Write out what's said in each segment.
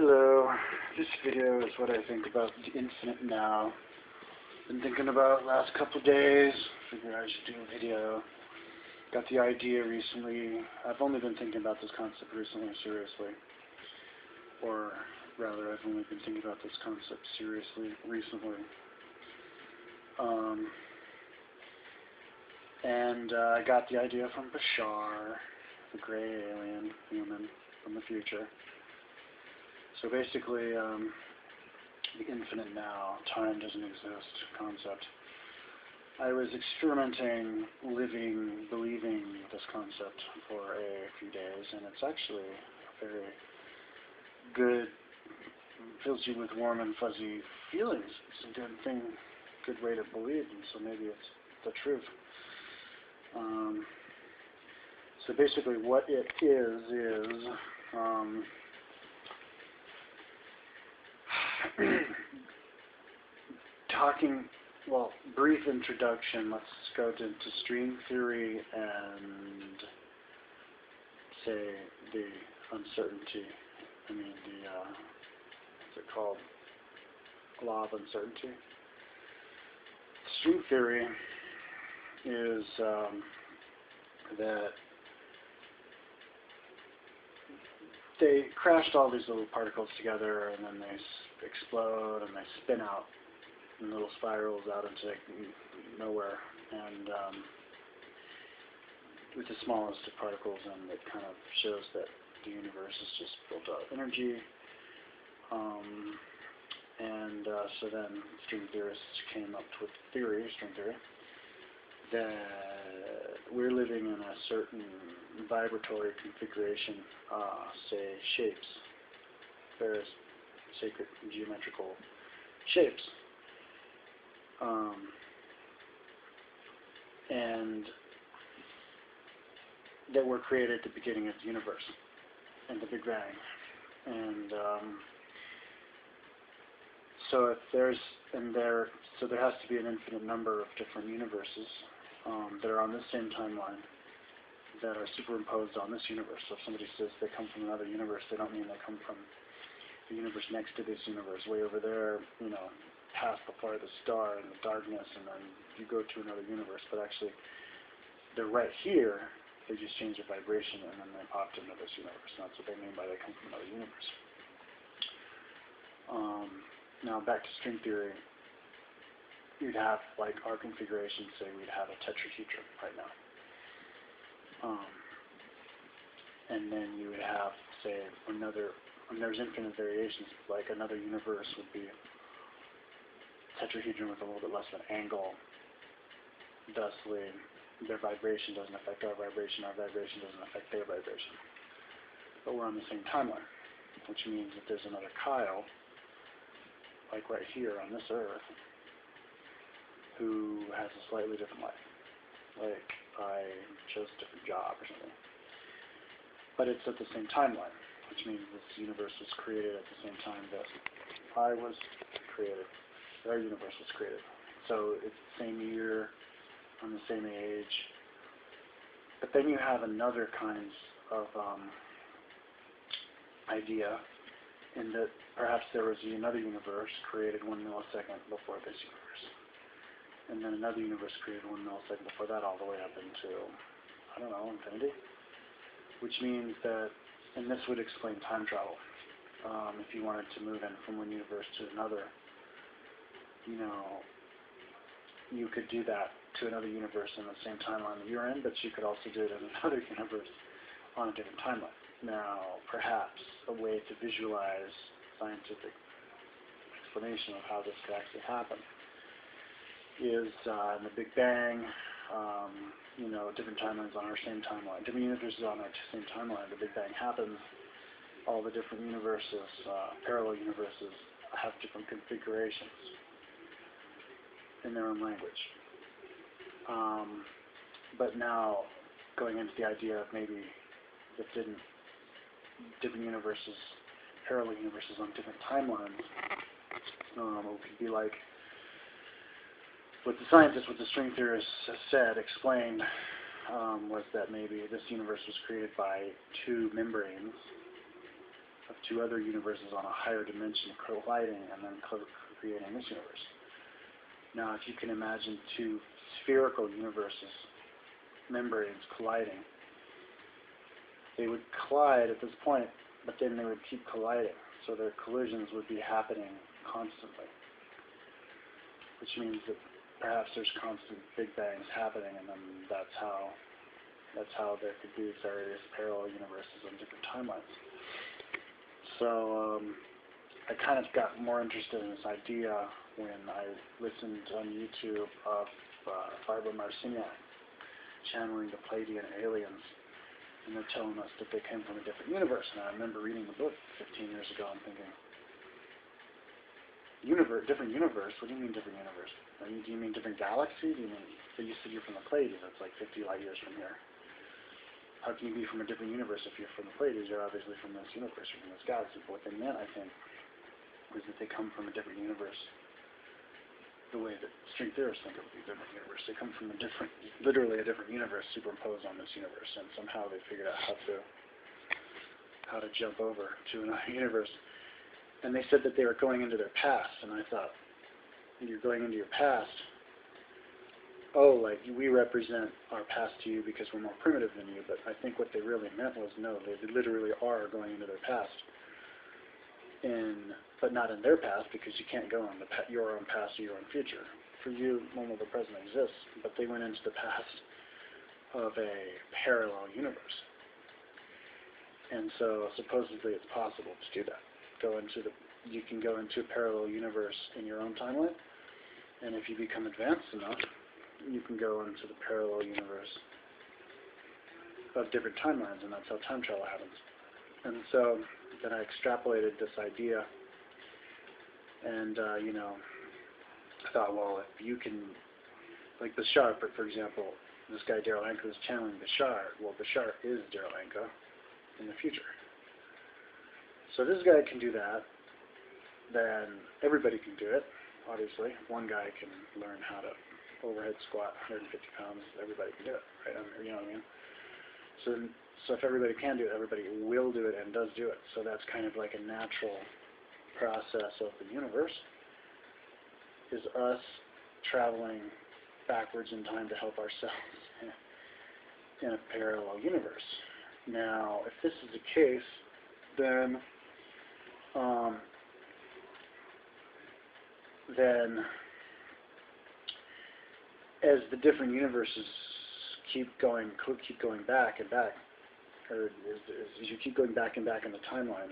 Hello, this video is what I think about the infinite now. Been thinking about last couple days, figured I should do a video. Got the idea recently. I've only been thinking about this concept recently, seriously. Or rather, I've only been thinking about this concept seriously recently. I got the idea from Bashar, the gray alien human from the future. So basically, the infinite now, time doesn't exist concept. I was experimenting, believing this concept for a few days, and it's actually a very good, fills you with warm and fuzzy feelings. It's a good thing, good way to believe, and so maybe it's the truth. So basically what it is brief introduction. Let's go into string theory and say the uncertainty. What's it called? Law of uncertainty. String theory is that they crashed all these little particles together, and then they explode and they spin out in little spirals out into nowhere, and with the smallest of particles, and it kind of shows that the universe is just built out of energy. So then string theorists came up with string theory, that we're living in a certain vibratory configuration, say shapes, various sacred geometrical shapes, and that were created at the beginning of the universe, in the Big Bang. And so there has to be an infinite number of different universes that are on this same timeline, that are superimposed on this universe. So if somebody says they come from another universe, they don't mean they come from the universe next to this universe, way over there, past the farthest star in the darkness, and then you go to another universe. But actually, they're right here. They just change their vibration, and then they popped into this universe. And that's what they mean by they come from another universe. Now back to string theory. You'd have, like, our configuration, say we'd have a tetrahedron right now. And then you would have, say, another, and there's infinite variations, like another universe would be tetrahedron with a little bit less of an angle. Thusly, their vibration doesn't affect our vibration doesn't affect their vibration. But we're on the same timeline, which means that there's another Kyle, like right here on this Earth, who has a slightly different life. Like, I chose a different job or something. But it's at the same timeline, which means this universe was created at the same time that I was created. Our universe was created. So it's the same year, on the same age. But then you have another kinds of idea, in that perhaps there was another universe created 1 millisecond before this universe. And then another universe created 1 millisecond before that, all the way up into, I don't know, infinity. Which means that, and this would explain time travel, if you wanted to move in from one universe to another, you could do that to another universe in the same timeline that you're in, but you could also do it in another universe on a different timeline. Now, perhaps a way to visualize scientific explanation of how this could actually happen is in the Big Bang, different timelines on our same timeline, different universes on our same timeline. The Big Bang happens, all the different universes, parallel universes, have different configurations in their own language. But now, going into the idea of maybe that different universes, parallel universes on different timelines, it could be like what the scientists, what the string theorists explained, was that maybe this universe was created by two membranes of two other universes on a higher dimension colliding and then creating this universe. Now, if you can imagine two spherical universes, membranes colliding, they would collide at this point, but then they would keep colliding. So their collisions would be happening constantly, which means that perhaps there's constant Big Bangs happening, and then that's how there could be various parallel universes on different timelines. So I kind of got more interested in this idea when I listened on YouTube of Barbara Marciniak channeling the Pleiadian aliens, and they're telling us that they came from a different universe. And I remember reading the book 15 years ago and thinking, different universe? What do you mean different universe? Do you mean different galaxy? Do you mean, so you said you're from the Pleiades, that's like 50 light years from here. How can you be from a different universe if you're from the Pleiades? You're obviously from this universe, you're from this galaxy. But what they meant, I think, was that they come from a different universe. The way that string theorists think of a different universe. They come from a different, literally a different universe superimposed on this universe, and somehow they figured out how to jump over to another universe. And they said that they were going into their past, and I thought, you're going into your past? Oh, like we represent our past to you because we're more primitive than you, but I think what they really meant was no, they literally are going into their past. But not in their past, because you can't go in your own past or your own future. For you, only the present exists, but they went into the past of a parallel universe. And so supposedly it's possible to do that. You can go into a parallel universe in your own timeline, and if you become advanced enough, you can go into the parallel universe of different timelines, and that's how time travel happens. And so then I extrapolated this idea, and I thought, well, if you can, like Bashar, for example, this guy Daryl Anka is channeling Bashar. Well, Bashar is Daryl Anka in the future. So this guy can do that, then everybody can do it, obviously. One guy can learn how to overhead squat 150 pounds, everybody can do it, right? You know what I mean? So if everybody can do it, everybody will do it and does do it. So that's kind of like a natural process of the universe, is us traveling backwards in time to help ourselves in a parallel universe. Now, if this is the case, then as the different universes keep going back and back, or as you keep going back and back in the timeline,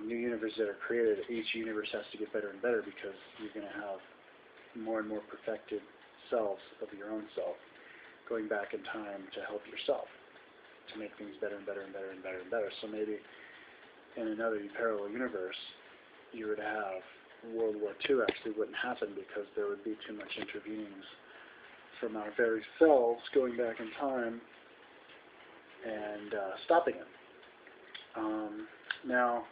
new universes that are created, each universe has to get better and better, because you're going to have more and more perfected selves of your own self going back in time to help yourself, to make things better and better and better and better and better. So maybe in another parallel universe, you would have World War II actually wouldn't happen, because there would be too much intervenings from our very selves going back in time and stopping it. Now,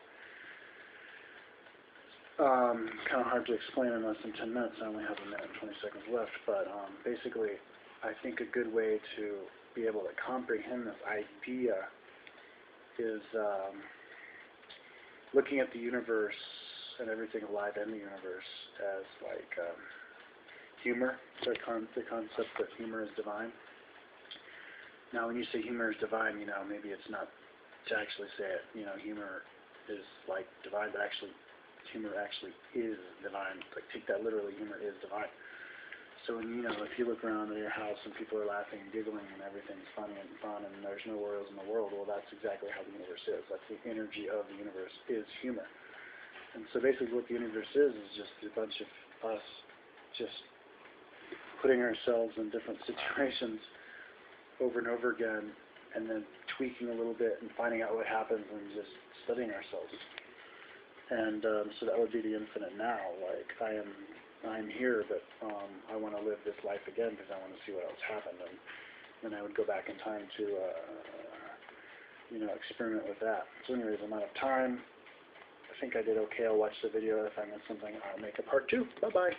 kind of hard to explain in less than 10 minutes. I only have a minute and 20 seconds left, but basically, I think a good way to be able to comprehend this idea is looking at the universe and everything alive in the universe as like humor, the concept that humor is divine. Now, when you say humor is divine, maybe it's not to actually say it, humor is like divine, but actually, humor actually is divine. Like, take that literally, humor is divine. So when, if you look around at your house and people are laughing and giggling and everything's funny and fun and there's no worries in the world, well, that's exactly how the universe is. That's the energy of the universe, is humor. And so basically what the universe is just a bunch of us just putting ourselves in different situations over and over again, and then tweaking a little bit and finding out what happens and just studying ourselves. And so that would be the infinite now. Like, I'm here, but I want to live this life again because I want to see what else happened. And then I would go back in time to, experiment with that. So anyways, I'm out of time. I think I did okay. I'll watch the video. If I missed something, I'll make a part 2. Bye-bye.